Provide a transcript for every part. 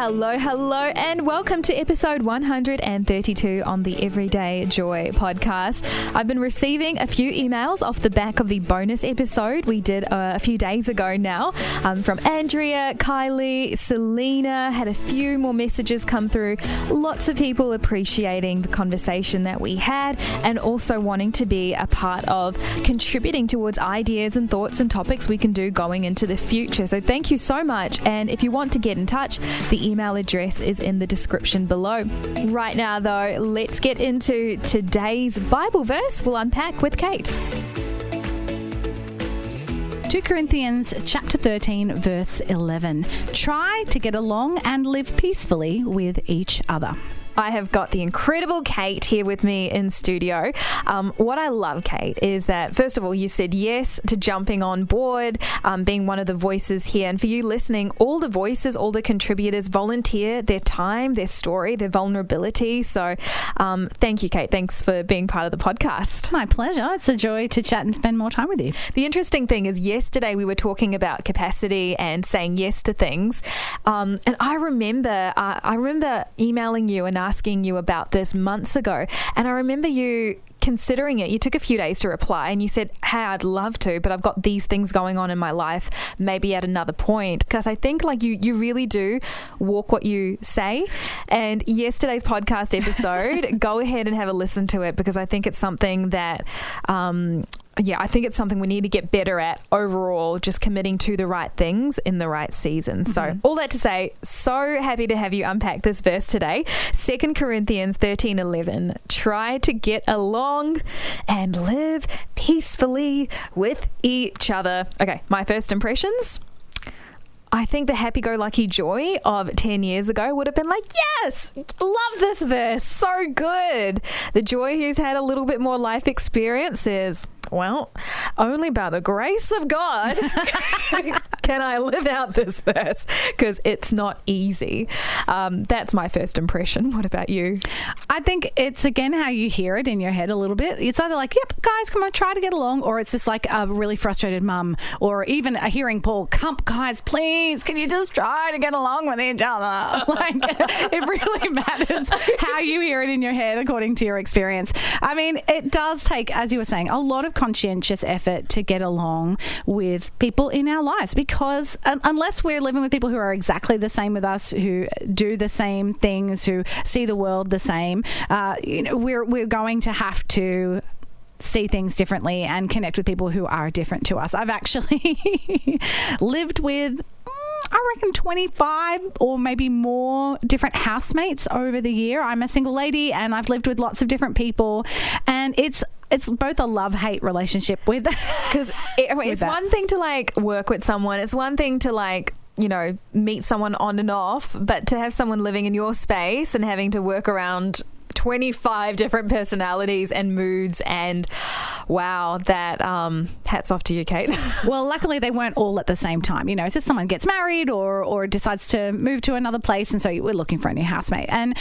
Hello, and welcome to episode 132 on the Everyday Joy podcast. I've been receiving a few emails off the back of the bonus episode we did a few days ago now from Andrea, Kylie, Selena, had a few more messages come through. Lots of people appreciating the conversation that we had and also wanting to be a part of contributing towards ideas and thoughts and topics we can do going into the future. So thank you so much. And if you want to get in touch, the email address is in the description below. Right now, though, let's get into today's Bible verse we'll unpack with Kate. 2 Corinthians chapter 13, verse 11. Try to get along and live peacefully with each other. I have got the incredible Kate here with me in studio. What I love, Kate, is that, first of all, you said yes to jumping on board, being one of the voices here. And for you listening, all the voices, all the contributors volunteer their time, their story, their vulnerability. So thank you, Kate. Thanks for being part of the podcast. My pleasure. It's a joy to chat and spend more time with you. The interesting thing is yesterday we were talking about capacity and saying yes to things. And I remember emailing you and asking you about this months ago, and I remember you considering it. You took a few days to reply and you said, hey, I'd love to, but I've got these things going on in my life, maybe at another point. Because I think like you really do walk what you say. And yesterday's podcast episode, go ahead and have a listen to it, because I think it's something that I think it's something we need to get better at overall, just committing to the right things in the right season. So all that to say, so happy to have you unpack this verse today. 2 Corinthians 13:11. Try to get along and live peacefully with each other. Okay, my first impressions. I think the happy-go-lucky joy of 10 years ago would have been like, yes, love this verse, so good. The joy who's had a little bit more life experience is, well, only by the grace of God can I live out this verse, because it's not easy. That's my first impression. What about you? I think it's, again, how you hear it in your head a little bit. It's either like, yep, guys, come on, try to get along, or it's just like a really frustrated mum, or even a hearing Paul, come, guys, please, can you just try to get along with each other? Like, it really matters how you hear it in your head according to your experience. I mean, it does take, as you were saying, a lot of conscientious effort to get along with people in our lives, because unless we're living with people who are exactly the same with us, who do the same things, who see the world the same, we're going to have to see things differently and connect with people who are different to us. I've actually lived with, I reckon, 25 or maybe more different housemates over the year. I'm a single lady and I've lived with lots of different people, and it's both a love-hate relationship with, because it's one thing to like work with someone. It's one thing to like, meet someone on and off, but to have someone living in your space and having to work around 25 different personalities and moods, and wow, that hats off to you, Kate. Well, luckily they weren't all at the same time. It's just someone gets married or decides to move to another place, and so we're looking for a new housemate. And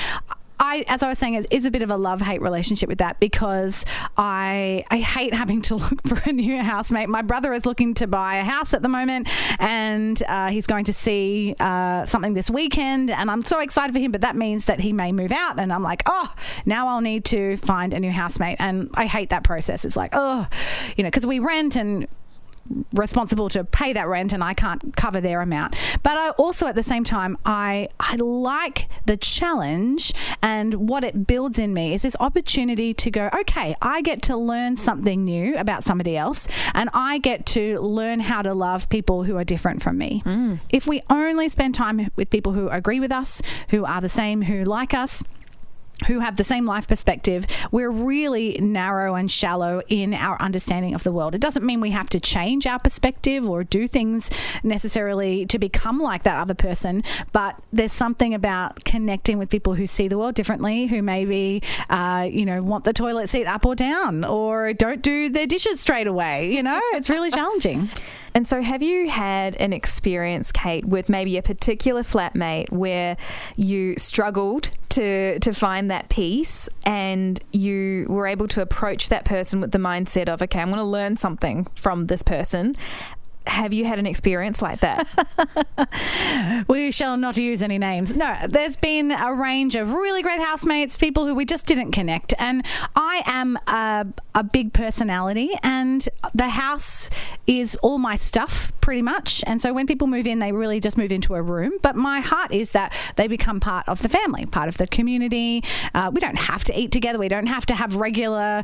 as I was saying, it's a bit of a love-hate relationship with that, because I hate having to look for a new housemate. My brother is looking to buy a house at the moment, and he's going to see something this weekend, and I'm so excited for him, but that means that he may move out, and I'm like, oh, now I'll need to find a new housemate, and I hate that process. It's like, oh, because we rent and responsible to pay that rent, and I can't cover their amount. But I also, at the same time, I like the challenge, and what it builds in me is this opportunity to go, okay, I get to learn something new about somebody else, and I get to learn how to love people who are different from me. If we only spend time with people who agree with us, who are the same, who like us, who have the same life perspective, we're really narrow and shallow in our understanding of the world. It doesn't mean we have to change our perspective or do things necessarily to become like that other person, but there's something about connecting with people who see the world differently, who maybe, want the toilet seat up or down, or don't do their dishes straight away. It's really challenging. And so have you had an experience, Kate, with maybe a particular flatmate where you struggled to find that peace, and you were able to approach that person with the mindset of, okay, I'm going to learn something from this person, have you had an experience like that? We shall not use any names. No, there's been a range of really great housemates, people who we just didn't connect. And I am a big personality, and the house is all my stuff pretty much. And so when people move in, they really just move into a room. But my heart is that they become part of the family, part of the community. We don't have to eat together. We don't have to have regular,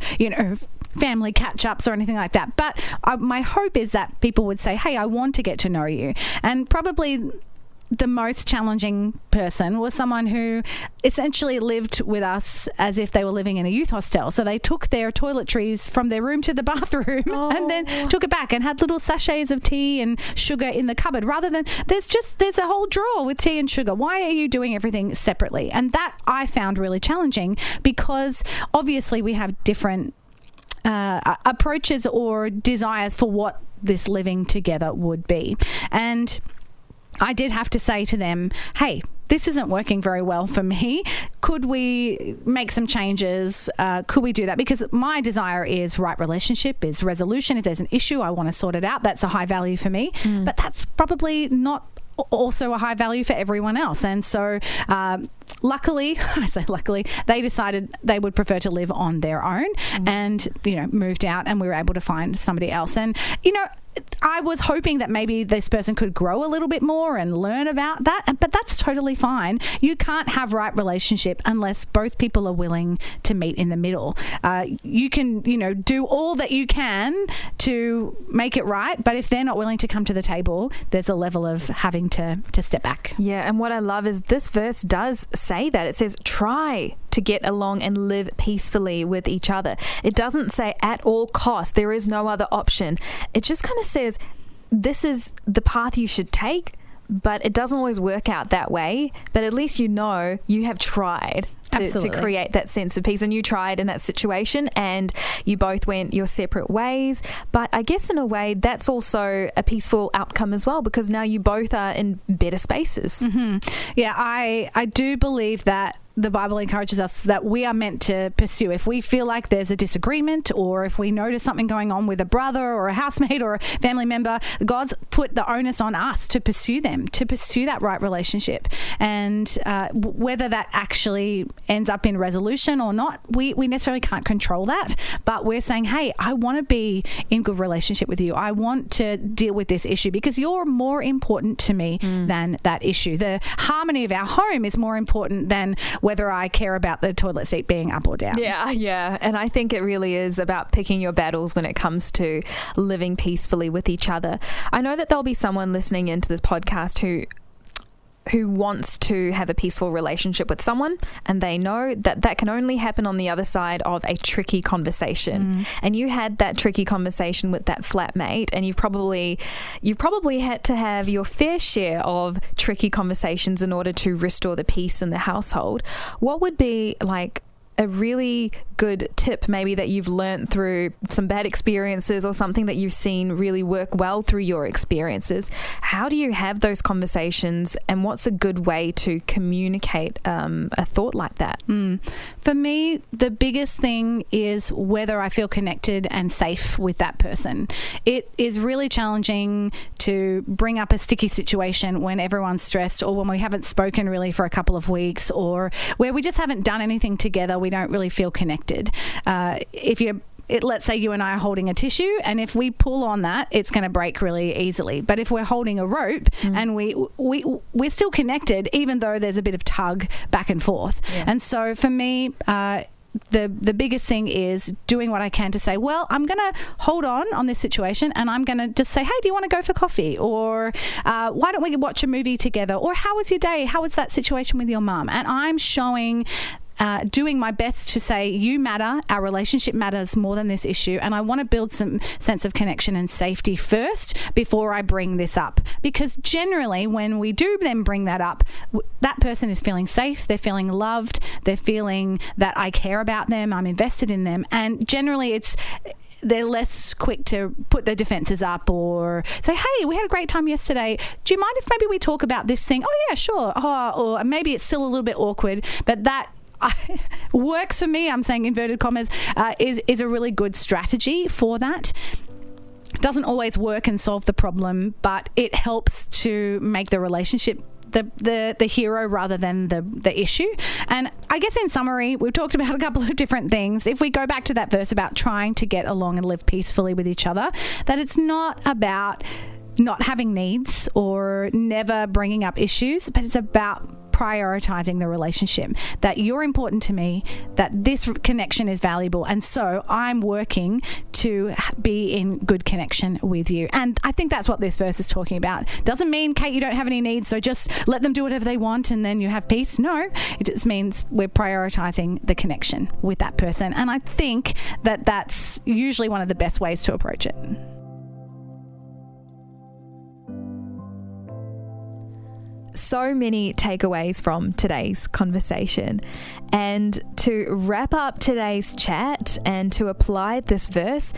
family catch-ups or anything like that. But my hope is that people would say, hey, I want to get to know you. And probably the most challenging person was someone who essentially lived with us as if they were living in a youth hostel. So they took their toiletries from their room to the bathroom and then took it back and had little sachets of tea and sugar in the cupboard, rather than there's a whole drawer with tea and sugar. Why are you doing everything separately? And that I found really challenging, because obviously we have different approaches or desires for what this living together would be. And I did have to say to them, hey, this isn't working very well for me. Could we make some changes? Could we do that? Because my desire is right relationship, is resolution. If there's an issue, I want to sort it out. That's a high value for me. But that's probably not also a high value for everyone else. And so luckily, they decided they would prefer to live on their own and, moved out, and we were able to find somebody else. And, I was hoping that maybe this person could grow a little bit more and learn about that, but that's totally fine. You can't have right relationship unless both people are willing to meet in the middle. You can, do all that you can to make it right, but if they're not willing to come to the table, there's a level of having to step back. Yeah, and what I love is this verse does say that. It says, try to get along and live peacefully with each other. It doesn't say at all costs, there is no other option. It just kind of says this is the path you should take, but it doesn't always work out that way. But at least you have tried to create that sense of peace, and you tried in that situation, and you both went your separate ways. But I guess in a way that's also a peaceful outcome as well, because now you both are in better spaces. Yeah, I do believe that the Bible encourages us that we are meant to pursue. If we feel like there's a disagreement, or if we notice something going on with a brother or a housemate or a family member, God's put the onus on us to pursue them, to pursue that right relationship. And whether that actually ends up in resolution or not, we necessarily can't control that. But we're saying, hey, I want to be in good relationship with you. I want to deal with this issue because you're more important to me than that issue. The harmony of our home is more important than whether I care about the toilet seat being up or down. Yeah. And I think it really is about picking your battles when it comes to living peacefully with each other. I know that there'll be someone listening into this podcast who wants to have a peaceful relationship with someone, and they know that can only happen on the other side of a tricky conversation. And you had that tricky conversation with that flatmate, and you probably had to have your fair share of tricky conversations in order to restore the peace in the household. What would be like a really good tip maybe that you've learned through some bad experiences, or something that you've seen really work well through your experiences? How do you have those conversations, and what's a good way to communicate a thought like that? For me, the biggest thing is whether I feel connected and safe with that person. It is really challenging to bring up a sticky situation when everyone's stressed, or when we haven't spoken really for a couple of weeks, or where we just haven't done anything together. We don't really feel connected. Let's say you and I are holding a tissue, and if we pull on that, it's going to break really easily. But if we're holding a rope and we're still connected, even though there's a bit of tug back and forth. And so for me, the biggest thing is doing what I can to say, well, I'm going to hold on this situation, and I'm going to just say, hey, do you want to go for coffee? Or why don't we watch a movie together? Or how was your day? How was that situation with your mum? And I'm showing doing my best to say, you matter, our relationship matters more than this issue, and I want to build some sense of connection and safety first before I bring this up. Because generally when we do then bring that up, that person is feeling safe, they're feeling loved, they're feeling that I care about them, I'm invested in them, and generally they're less quick to put their defenses up or say, hey, we had a great time yesterday. Do you mind if maybe we talk about this thing? Oh, yeah, sure. Or maybe it's still a little bit awkward, but that works for me. I'm saying inverted commas, is a really good strategy for that. doesn't always work and solve the problem, but it helps to make the relationship the hero rather than the issue. And I guess in summary, we've talked about a couple of different things. If we go back to that verse about trying to get along and live peacefully with each other, that it's not about not having needs or never bringing up issues, but it's about prioritizing the relationship, that you're important to me, that this connection is valuable, and so I'm working to be in good connection with you. And I think that's what this verse is talking about. Doesn't mean, Kate, you don't have any needs, so just let them do whatever they want and then you have peace. No, it just means we're prioritizing the connection with that person. And I think that that's usually one of the best ways to approach it. So many takeaways from today's conversation. And to wrap up today's chat and to apply this verse,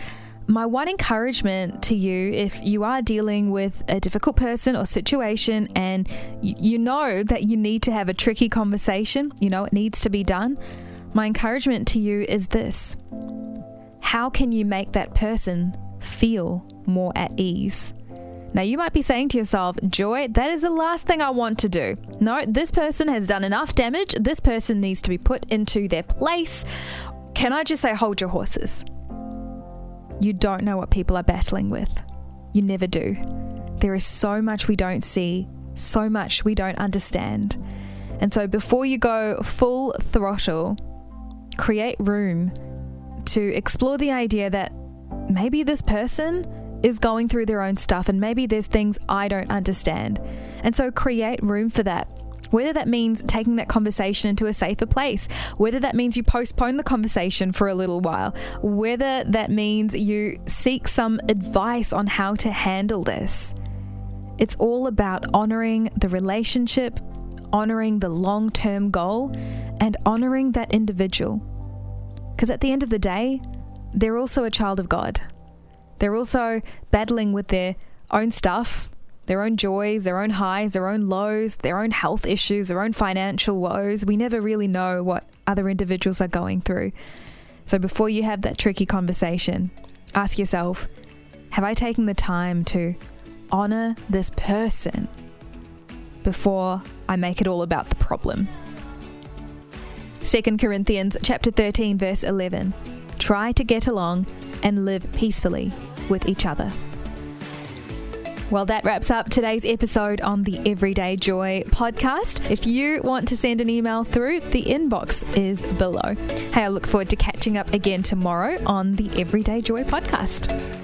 my one encouragement to you, if you are dealing with a difficult person or situation and you know that you need to have a tricky conversation, you know it needs to be done, my encouragement to you is this: how can you make that person feel more at ease? Now, you might be saying to yourself, Joy, that is the last thing I want to do. No, this person has done enough damage. This person needs to be put into their place. Can I just say, hold your horses? You don't know what people are battling with. You never do. There is so much we don't see, so much we don't understand. And so before you go full throttle, create room to explore the idea that maybe this person is going through their own stuff and maybe there's things I don't understand. And so create room for that. Whether that means taking that conversation into a safer place, whether that means you postpone the conversation for a little while, whether that means you seek some advice on how to handle this. It's all about honoring the relationship, honoring the long-term goal, and honoring that individual. Because at the end of the day, they're also a child of God. They're also battling with their own stuff, their own joys, their own highs, their own lows, their own health issues, their own financial woes. We never really know what other individuals are going through. So before you have that tricky conversation, ask yourself, have I taken the time to honor this person before I make it all about the problem? 2 Corinthians chapter 13, verse 11. Try to get along and live peacefully with each other. Well, that wraps up today's episode on the Everyday Joy podcast. If you want to send an email through, the inbox is below. Hey, I look forward to catching up again tomorrow on the Everyday Joy podcast.